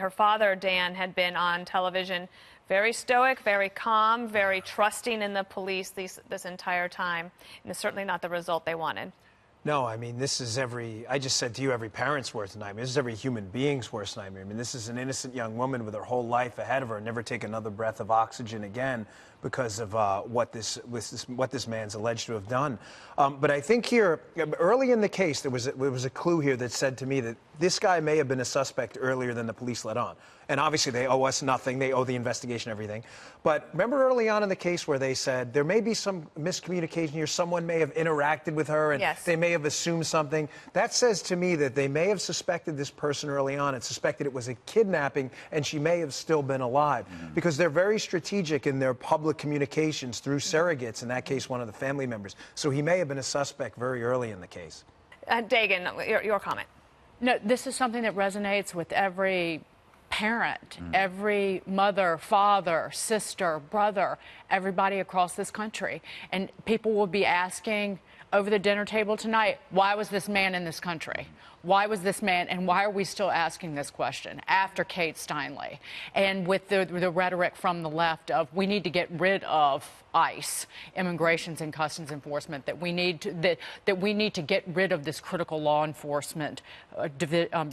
her father, Dan, had been on television very stoic, very calm, very trusting in the police this entire time. And it's certainly not the result they wanted. No, I mean, this is I just said to you, every parent's worst nightmare. This is every human being's worst nightmare. I mean, this is an innocent young woman with her whole life ahead of her, never take another breath of oxygen again because of what this man's alleged to have done. But I think here, early in the case, there was a clue here that said to me that this guy may have been a suspect earlier than the police let on. And obviously, they owe us nothing. They owe the investigation everything. But remember early on in the case where they said there may be some miscommunication here. Someone may have interacted with her, and yes, they may have assumed something. That says to me that they may have suspected this person early on and suspected it was a kidnapping, and she may have still been alive. Because they're very strategic in their public communications through surrogates, in that case, one of the family members. So he may have been a suspect very early in the case. Dagan, your comment. No, this is something that resonates with every parent, every mother, father, sister, brother, everybody across this country. And people will be asking over the dinner table tonight, why was this man in this country? Why was this man, and why are we still asking this question after Kate Steinle? And with the rhetoric from the left of we need to get rid of ICE, Immigrations and Customs Enforcement, that we need to get rid of this critical law enforcement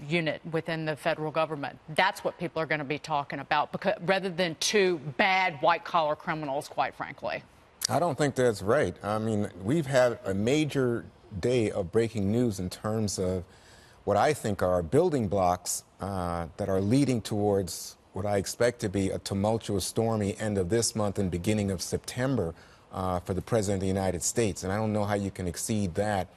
unit within the federal government. That's what people are going to be talking about, because rather than two bad white-collar criminals, quite frankly. I don't think that's right. I mean, we've had a major day of breaking news in terms of what I think are building blocks that are leading towards what I expect to be a tumultuous, stormy end of this month and beginning of September for the President of the United States. And I don't know how you can exceed that.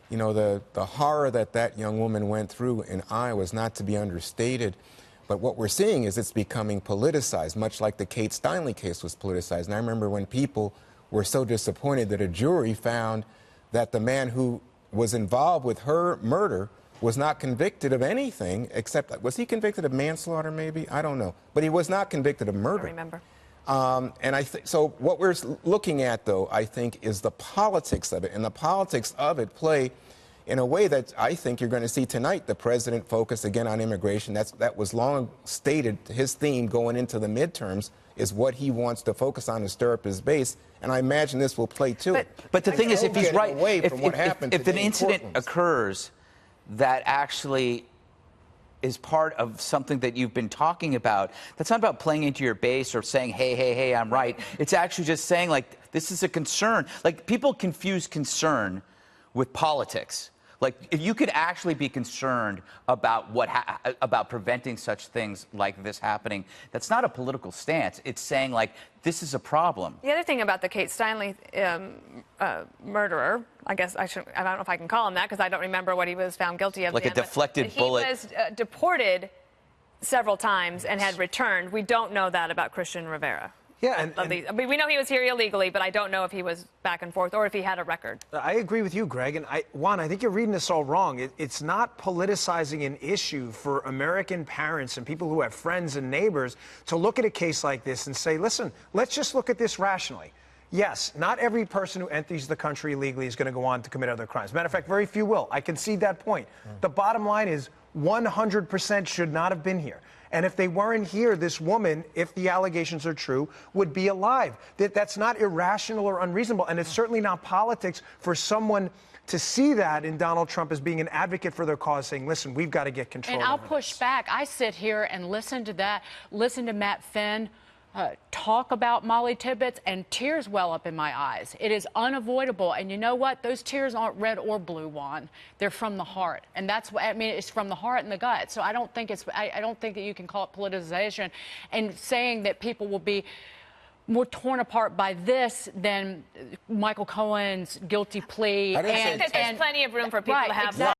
You know, the horror that young woman went through in Iowa is not to be understated. But what we're seeing is it's becoming politicized, much like the Kate Steinle case was politicized. And I remember when people were so disappointed that a jury found that the man who was involved with her murder was not convicted of anything except, was he convicted of manslaughter maybe? I don't know. But he was not convicted of murder. I remember. And so what we're looking at, though, I think, is the politics of it. And the politics of it play in a way that I think you're going to see tonight. The president focus again on immigration. That was long stated. His theme going into the midterms is what he wants to focus on and stir up his base. And I imagine this will play too. But the thing is, if he's right, if an incident courtrooms occurs that actually is part of something that you've been talking about, that's not about playing into your base or saying, hey, hey, hey, I'm right. It's actually just saying, like, this is a concern. Like, people confuse concern with politics. Like, if you could actually be concerned about about preventing such things like this happening, that's not a political stance. It's saying, like, this is a problem. The other thing about the Kate Steinle murderer, I guess I don't know if I can call him that because I don't remember what he was found guilty of. Like a deflected bullet. He was deported several times and had returned. We don't know that about Christian Rivera. Yeah, I mean, we know he was here illegally, but I don't know if he was back and forth or if he had a record. I agree with you, Greg. And Juan, I think you're reading this all wrong. It's not politicizing an issue for American parents and people who have friends and neighbors to look at a case like this and say, listen, let's just look at this rationally. Yes, not every person who enters the country illegally is going to go on to commit other crimes. Matter of fact, very few will. I concede that point. The bottom line is 100% should not have been here. And if they weren't here, this woman, if the allegations are true, would be alive. That's not irrational or unreasonable. And it's certainly not politics for someone to see that in Donald Trump as being an advocate for their cause, saying, listen, we've got to get control. And I'll push back. I sit here and listen to that, listen to Matt Finn talk about Mollie Tibbetts, and tears well up in my eyes. It is unavoidable. And you know what? Those tears aren't red or blue, Juan. They're from the heart. And that's what I mean. It's from the heart and the gut. So I don't think I don't think that you can call it politicization and saying that people will be more torn apart by this than Michael Cohen's guilty plea. I think there's plenty of room for people to have that.